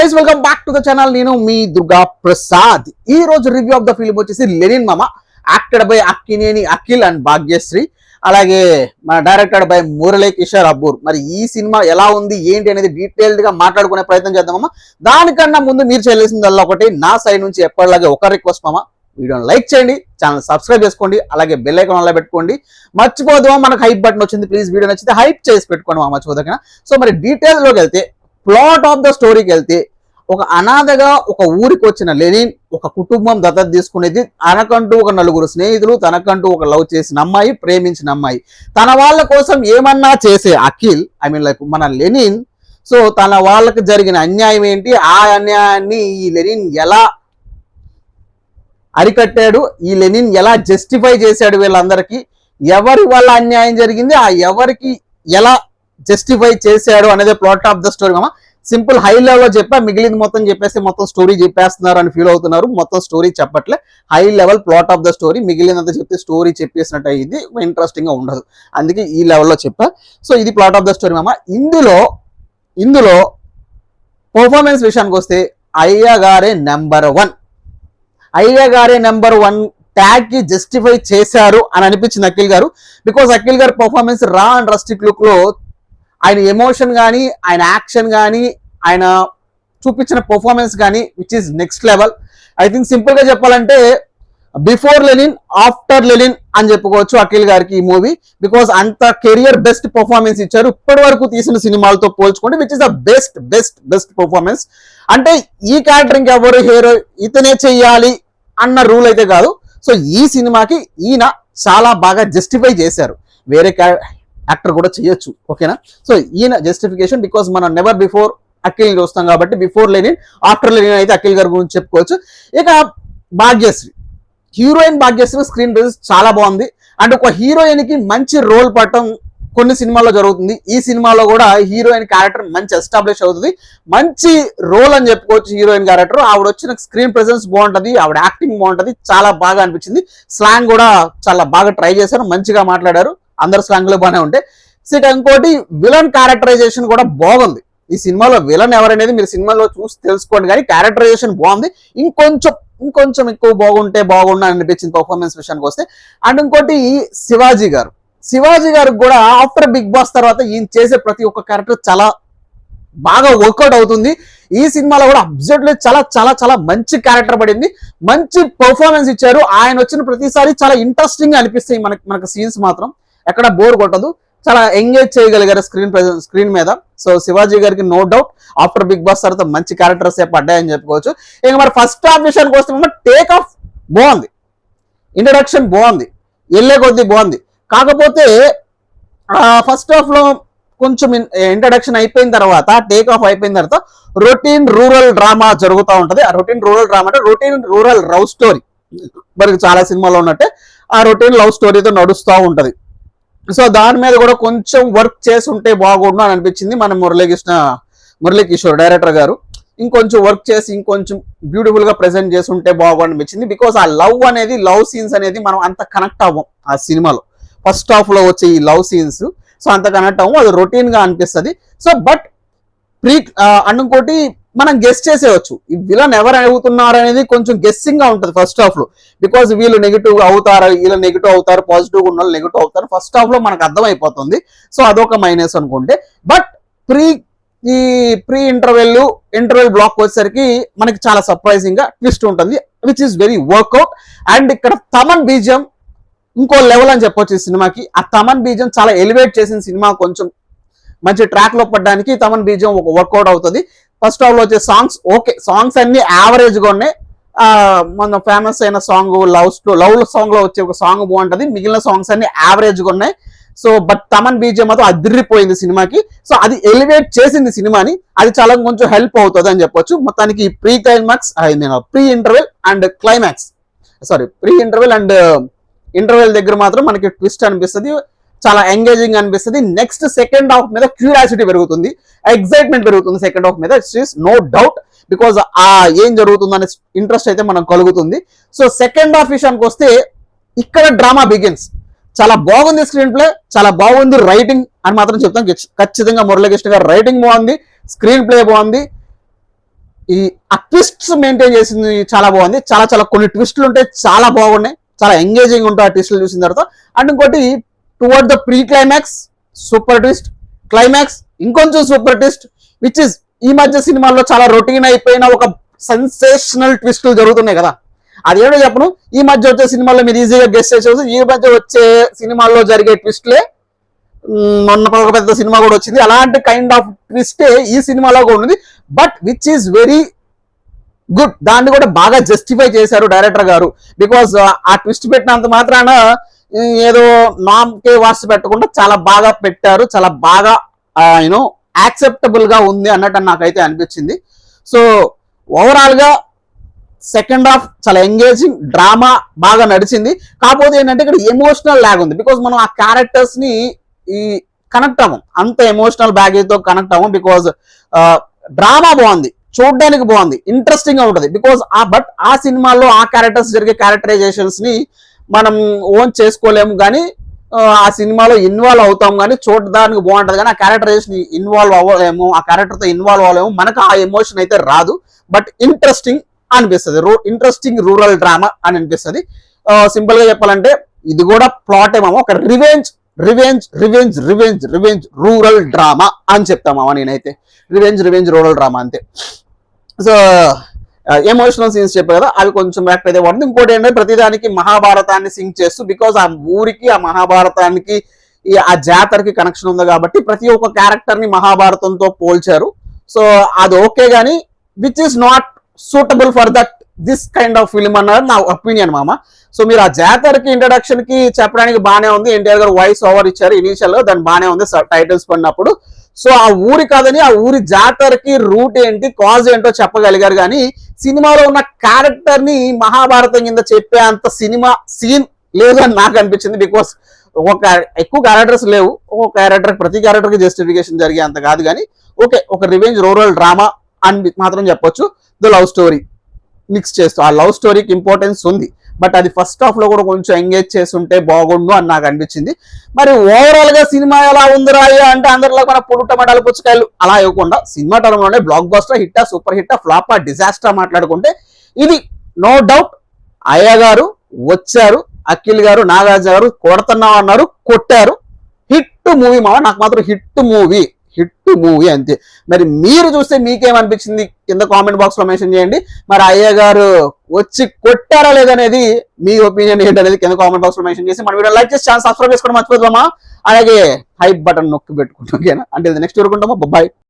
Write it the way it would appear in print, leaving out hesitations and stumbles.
Guys welcome back to the channel. నేను మీ దుర్గా ప్రసాద్. ఈ రోజు రివ్యూ ఆఫ్ ద ఫిల్మ్ వచ్చేసి లెనిన్ మామ, acted by Akkineni Akhil and Bhagyashri, అలాగే మన డైరెక్టెడ్ బై మురళీ కిషోర్ అబ్బూర్. మరి ఈ సినిమా ఎలా ఉంది ఏంటి అనేది డీటెయిల్డ్ గా మాట్లాడుకునే ప్రయత్నం చేద్దామమ్మా. దానికన్నా ముందు మీరు చేయాల్సిందల్లా ఒకటి, నా సైడ్ నుంచి ఎప్పటిలాగే ఒక రిక్వెస్ట్ మామ, వీడియోని లైక్ చేయండి, ఛానల్ సబ్స్క్రైబ్ చేసుకోండి, అలాగే బెల్ ఐకాన్ ఆన్లో పెట్టుకోండి. మర్చిపోదామా, మనకు హైప్ బటన్ వచ్చింది, ప్లీజ్ వీడియో నచ్చితే హైప్ చేసి పెట్టుకోండి మా, మర్చిపోదాం. సో మరి డీటెయిల్స్లోకి వెళ్తే, ప్లాట్ ఆఫ్ ద స్టోరీకి వెళ్తే, ఒక అనాథగా ఒక ఊరికి వచ్చిన లెనిన్ ఒక కుటుంబం దత్తత తీసుకునేది, తనకంటూ ఒక నలుగురు స్నేహితులు, తనకంటూ ఒక లవ్ చేసిన అమ్మాయి, ప్రేమించిన అమ్మాయి, తన వాళ్ళ కోసం ఏమన్నా చేసే అఖిల్, ఐ మీన్ లైక్ మన లెనిన్. సో తన వాళ్ళకి జరిగిన అన్యాయం ఏంటి, ఆ అన్యాయాన్ని ఈ లెనిన్ ఎలా అరికట్టాడు, ఈ లెనిన్ ఎలా జస్టిఫై చేశాడు, వీళ్ళందరికీ ఎవరి వల్ల అన్యాయం జరిగింది, ఆ ఎవరికి ఎలా జస్టిఫై చేశాడు అనేది ప్లాట్ ఆఫ్ ద స్టోరీ మామ. సింపుల్ హై లెవెల్ చెప్పా, మిగిలింది మొత్తం చెప్పేసి మొత్తం స్టోరీ చెప్పేస్తున్నారు అని ఫీల్ అవుతున్నారు. మొత్తం స్టోరీ చెప్పట్లే, high level plot of the story. మిగిలినంత చెప్తే స్టోరీ చెప్పేసినట్టు అయ్యింది, ఇంట్రెస్టింగ్ గా ఉండదు, అందుకే ఈ లెవెల్లో చెప్పా. సో ఇది ప్లాట్ ఆఫ్ ద స్టోరీ మామ. ఇందులో పర్ఫార్మెన్స్ విషయానికి వస్తే అయ్యగారే నెంబర్ వన్ ట్యాగ్ కి జస్టిఫై చేశారు అని అనిపించింది అఖిల్ గారు. బికాస్ అఖిల్ గారు పర్ఫార్మెన్స్ రా అండ్ రస్టిక్ లుక్ లో ఆయన ఎమోషన్ కానీ, ఆయన యాక్షన్ కానీ, ఆయన చూపించిన పర్ఫార్మెన్స్ కానీ which is next level. I think simple గా చెప్పాలంటే బిఫోర్ లెనిన్, ఆఫ్టర్ లెనిన్ అని చెప్పుకోవచ్చు అఖిల్ గారికి ఈ మూవీ. బికాస్ అంత కెరియర్ బెస్ట్ పర్ఫార్మెన్స్ ఇచ్చారు ఇప్పటి వరకు తీసిన సినిమాలతో పోల్చుకుంటే, which is the best performance. అంటే ఈ క్యారెక్టర్ ఇంకెవరు హీరో ఇతనే చెయ్యాలి అన్న రూల్ అయితే కాదు. సో ఈ సినిమాకి ఈయన చాలా బాగా జస్టిఫై చేశారు, వేరే యాక్టర్ కూడా చేయొచ్చు, ఓకేనా. సో ఈయన జస్టిఫికేషన్, బికాస్ మనం నెవర్ బిఫోర్ అఖిల్ చూస్తాం కాబట్టి బిఫోర్ లెనిన్, ఆఫ్టర్ లెనిన్ అయితే అఖిల్ గారి గురించి చెప్పుకోవచ్చు. ఇక Bhagyashri, heroine Bhagyashri screen presence చాలా బాగుంది. అంటే ఒక హీరోయిన్ కి మంచి రోల్ పడటం కొన్ని సినిమాల్లో జరుగుతుంది, ఈ సినిమాలో కూడా హీరోయిన్ క్యారెక్టర్ మంచి ఎస్టాబ్లిష్ అవుతుంది, మంచి రోల్ అని చెప్పుకోవచ్చు హీరోయిన్ క్యారెక్టర్. ఆవిడ వచ్చిన స్క్రీన్ ప్రెజెన్స్ బాగుంటది, ఆవిడ యాక్టింగ్ బాగుంటది, చాలా బాగా అనిపించింది. స్లాంగ్ కూడా చాలా బాగా ట్రై చేశారు, మంచిగా మాట్లాడారు, అందరు స్లాంగ్ లో బాగానే ఉంటాయి. ఇంకోటి విలన్ క్యారెక్టరైజేషన్ కూడా బాగుంది. ఈ సినిమాలో విలన్ ఎవరనేది మీరు సినిమాలో చూసి తెలుసుకోండి, కానీ క్యారెక్టరైజేషన్ బాగుంది. ఇంకొంచెం ఎక్కువ బాగుంటే బాగుండు అనిపించింది పర్ఫార్మెన్స్ విషయానికి వస్తే. అండ్ ఇంకోటి శివాజీ గారికి కూడా ఆఫ్టర్ బిగ్ బాస్ తర్వాత ఈయన చేసే ప్రతి ఒక్క క్యారెక్టర్ చాలా బాగా వర్కౌట్ అవుతుంది. ఈ సినిమాలో కూడా అబ్జెక్ట్లీ చాలా చాలా చాలా మంచి క్యారెక్టర్ పడింది, మంచి పర్ఫార్మెన్స్ ఇచ్చారు. ఆయన వచ్చిన ప్రతిసారి చాలా ఇంట్రెస్టింగ్ గా అనిపిస్తాయి మనకు సీన్స్ మాత్రం ఎక్కడ బోర్ కొట్టదు, చాలా ఎంగేజ్ చేయగలిగారు స్క్రీన్ మీద. సో శివాజీ గారికి no doubt after Bigg Boss తర్వాత మంచి క్యారెక్టర్స్ పడ్డాయని చెప్పుకోవచ్చు. ఇక మరి ఫస్ట్ హాఫ్ విషయానికి వస్తే టేక్ ఆఫ్ బాగుంది, ఇంట్రడక్షన్ బాగుంది, వెళ్ళే కొద్దీ బాగుంది. కాకపోతే ఫస్ట్ హాఫ్ లో కొంచెం ఇంట్రడక్షన్ అయిపోయిన తర్వాత, టేక్ ఆఫ్ అయిపోయిన తర్వాత రొటీన్ రూరల్ డ్రామా జరుగుతూ ఉంటది. ఆ రొటీన్ రూరల్ డ్రామా అంటే రొటీన్ రూరల్ లవ్ స్టోరీ, మనకి చాలా సినిమాలో ఉన్నట్టే ఆ రొటీన్ లవ్ స్టోరీతో నడుస్తూ ఉంటది. సో దాని మీద కూడా కొంచెం వర్క్ చేసి ఉంటే బాగుండు అని అనిపించింది మన మురళీ కిషోర్ డైరెక్టర్ గారు. ఇంకొంచెం వర్క్ చేసి ఇంకొంచెం బ్యూటిఫుల్ గా ప్రెజెంట్ చేసి ఉంటే బాగుండు అనిపించింది. బికాస్ ఆ లవ్ సీన్స్ అనేది మనం అంత కనెక్ట్ అవ్వం ఆ సినిమాలో. ఫస్ట్ హాఫ్ లో వచ్చే ఈ లవ్ సీన్స్ సో అంత కనెక్ట్ అవ్వం, అది రొటీన్ గా అనిపిస్తుంది. సో బట్ ఇంకోటి మనం గెస్ చేసేవచ్చు ఈ విలన్ ఎవరు అవుతున్నారు అనేది కొంచెం గెస్సింగ్ గా ఉంటుంది ఫస్ట్ హాఫ్ లో. బికాస్ వీళ్ళు నెగిటివ్ అవుతారు, వీళ్ళు నెగిటివ్ అవుతారు, పాజిటివ్ ఉన్న వాళ్ళు నెగిటివ్ అవుతారు, ఫస్ట్ హాఫ్ లో మనకు అర్థమైపోతుంది. సో అదొక మైనస్ అనుకుంటే. బట్ ప్రీ ఇంటర్వెల్ బ్లాక్ వచ్చేసరికి మనకి చాలా సర్ప్రైజింగ్ గా ట్విస్ట్ ఉంటుంది, which is very workout. And ఇక్కడ తమన్ బీజం ఇంకో లెవెల్ అని చెప్పొచ్చు ఈ సినిమాకి. ఆ తమన్ బీజం చాలా ఎలివేట్ చేసిన సినిమా కొంచెం మంచి ట్రాక్ లో పడడానికి తమన్ బీజం ఒక వర్కౌట్ అవుతుంది. ఫస్ట్ హాఫ్ లో వచ్చే సాంగ్స్ అన్ని యావరేజ్ గా ఉన్నాయి. మన ఫేమస్ అయిన సాంగ్ లవ్ సాంగ్ లో వచ్చే ఒక సాంగ్ బాగుంటది, మిగిలిన సాంగ్స్ అన్ని యావరేజ్ గా ఉన్నాయి. సో బట్ తమన్ బీజం మాత్రం అదిరిపోయింది సినిమాకి. సో అది ఎలివేట్ చేసింది సినిమాని, అది చాలా కొంచెం హెల్ప్ అవుతుంది అని చెప్పొచ్చు. మొత్తానికి ప్రీ ఇంటర్వెల్ అండ్ ఇంటర్వెల్ దగ్గర మాత్రం మనకి ట్విస్ట్ అనిపిస్తుంది, చాలా ఎంగేజింగ్ అనిపిస్తుంది. నెక్స్ట్ సెకండ్ హాఫ్ మీద క్యూరియాసిటీ పెరుగుతుంది, ఎక్సైట్మెంట్ పెరుగుతుంది సెకండ్ హాఫ్ మీద, it's is no doubt. Because ఏం జరుగుతుందనే ఇంట్రెస్ట్ అయితే మనం కలుగుతుంది. సో సెకండ్ హాఫ్ విషయానికి వస్తే ఇక్కడ డ్రామా బిగిన్స్. చాలా బాగుంది స్క్రీన్ ప్లే, చాలా బాగుంది రైటింగ్ అని మాత్రం చెప్తాం. ఖచ్చితంగా మురళీకృష్ణ గారు రైటింగ్ బాగుంది, స్క్రీన్ ప్లే బాగుంది. ఈ ఆ ట్విస్ట్స్ మెయింటైన్ చేసింది చాలా బాగుంది. చాలా చాలా కొన్ని ట్విస్టులు ఉంటాయి, చాలా బాగున్నాయి, చాలా ఎంగేజింగ్ ఉంటాయి ఆ ట్విస్టులు చూసిన తర్వాత. అండ్ ఇంకోటి towards the pre climax super twist, climax ఇంకొంచెం సూపర్ ట్విస్ట్, విచ్ ఇస్ ఈ మధ్య సినిమాల్లో చాలా రొటీన్ అయిపోయిన ఒక సెన్సేషనల్ ట్విస్టులు జరుగుతున్నాయి కదా. అదేంటో చెప్పను, ఈ మధ్య వచ్చే సినిమాల్లో మీరు ఈజీగా గెస్ట్ చేసేవచ్చు. ఈ మధ్య వచ్చే సినిమాల్లో జరిగే ట్విస్ట్లే మొన్న ఒక పెద్ద సినిమా కూడా వచ్చింది, అలాంటి కైండ్ ఆఫ్ ట్విస్టే ఈ సినిమాలో కూడా ఉంది. But which is very good, దాన్ని కూడా బాగా జస్టిఫై చేశారు డైరెక్టర్ గారు. బికాస్ ఆ ట్విస్ట్ పెట్టినంత మాత్రాన ఏదో నామ్కే వార్స్ పెట్టకుండా చాలా బాగా పెట్టారు, చాలా బాగా యూనో యాక్సెప్టబుల్ గా ఉంది అన్నట్టు నాకైతే అనిపించింది. సో ఓవరాల్ గా సెకండ్ హాఫ్ చాలా ఎంగేజింగ్, డ్రామా బాగా నడిచింది. కాకపోతే ఏంటంటే ఇక్కడ ఎమోషనల్ లాగ్ ఉంది. బికాస్ మనం ఆ క్యారెక్టర్స్ ని ఈ కనెక్ట్ అవ్వం, అంత ఎమోషనల్ బ్యాగేజ్ తో కనెక్ట్ అవ్వం. బికాజ్ డ్రామా బాగుంది, చూడడానికి బాగుంది, ఇంట్రెస్టింగ్ గా ఉంటుంది. బికాజ్ బట్ ఆ సినిమాల్లో ఆ క్యారెక్టర్స్ జరిగే క్యారెక్టరైజేషన్స్ ని మనం ఓన్ చేసుకోలేము, కానీ ఆ సినిమాలో ఇన్వాల్వ్ అవుతాం, కానీ చూడడానికి బాగుంటది, కానీ ఆ క్యారెక్టరైజేషన్ ఇన్వాల్వ్ అవ్వలేము, ఆ క్యారెక్టర్ తో ఇన్వాల్వ్ అవ్వలేము, మనకు ఆ ఎమోషన్ అయితే రాదు. బట్ ఇంట్రెస్టింగ్ అనిపిస్తుంది, ఇంట్రెస్టింగ్ రూరల్ డ్రామా అని అనిపిస్తుంది. సింపుల్ గా చెప్పాలంటే ఇది కూడా ప్లాట్ ఏమో ఒక revenge revenge revenge revenge revenge rural drama అని చెప్తామా నేనైతే. రివెంజ్ రివెంజ్ రూరల్ డ్రామా అంతే. సో ఎమోషనల్ సీన్స్ చెప్పారు కదా, అవి కొంచెం యాక్ట్ అయితే పడుతుంది. ఇంకోటి ఏంటంటే ప్రతిదానికి మహాభారతాన్ని సింక్ చేస్తూ, బికాజ్ ఆ ఊరికి ఆ మహాభారతానికి ఆ జాతరకి కనెక్షన్ ఉంది కాబట్టి ప్రతి ఒక్క క్యారెక్టర్ ని మహాభారతంతో పోల్చారు. సో అది ఓకే, కానీ which is not suitable for that this kind of film అన్నది నా ఒపీనియన్ మామ. సో మీరు ఆ జాతరకి ఇంట్రడక్షన్ కి చెప్పడానికి బానే ఉంది, ఎన్టీఆర్ గారు వాయిస్ ఓవర్ ఇచ్చారు ఇనీషియల్ గా, దాన్ని బానే ఉంది టైటిల్స్ పడినప్పుడు. సో ఆ ఊరి కాదని ఆ ఊరి జాతరకి రూట్ ఏంటి, కాజ్ ఏంటో చెప్పగలిగారు, కానీ సినిమాలో ఉన్న క్యారెక్టర్ ని మహాభారతం కింద చెప్పే అంత సినిమా సీన్ లేదు అని నాకు అనిపించింది. బికాస్ ఒక ఎక్కువ క్యారెక్టర్స్ లేవు, ఒక క్యారెక్టర్ ప్రతి క్యారెక్టర్ కి జస్టిఫికేషన్ జరిగే అంత కాదు, కానీ ఓకే ఒక రివెంజ్ రూరల్ డ్రామా అని మాత్రం చెప్పొచ్చు. ద లవ్ స్టోరీ మిక్స్ చేస్తూ ఆ లవ్ స్టోరీకి ఇంపార్టెన్స్ ఉంది, బట్ అది ఫస్ట్ హాఫ్ లో కూడా కొంచెం ఎంగేజ్ చేస్తుంటే బాగుండు అని నాకు అనిపించింది. మరి ఓవరాల్ గా సినిమా ఎలా ఉందిరా అంటే అందరిలో మన పులు టమాటాలు పుచ్చకాయలు అలా ఇవ్వకుండా సినిమా టర్మ్లోనే బ్లాక్ బస్టర్ హిట్టా, సూపర్ హిట్టా, ఫ్లాపా, డిజాస్టర్ మాట్లాడుకుంటే ఇది నో డౌట్. అయ్య గారు వచ్చారు, అఖిల్ గారు, నాగార్జున గారు కొడుతున్నాం అన్నారు, కొట్టారు. హిట్ మూవీ మావ, నాకు మాత్రం హిట్ మూవీ అంతే. మరి మీరు చూస్తే మీకేమనిపించింది కింద కామెంట్ బాక్స్ లో మెన్షన్ చేయండి. మరి అయ్య గారు వచ్చి కొట్టారా లేదనేది మీ ఒపీనియన్ ఏంటనేది కింద కామెంట్ బాక్స్ లో మెన్షన్ చేసి మన వీడియో లైక్ చేసి ఛానల్ సబ్స్క్రైబ్ చేసుకోవడం మర్చిపోతామా, అలాగే హైప్ బటన్ నొక్కి పెట్టుకుంటాం. ఓకేనా, అంటే నెక్స్ట్ వరకు ఉంటామా, బాయ్.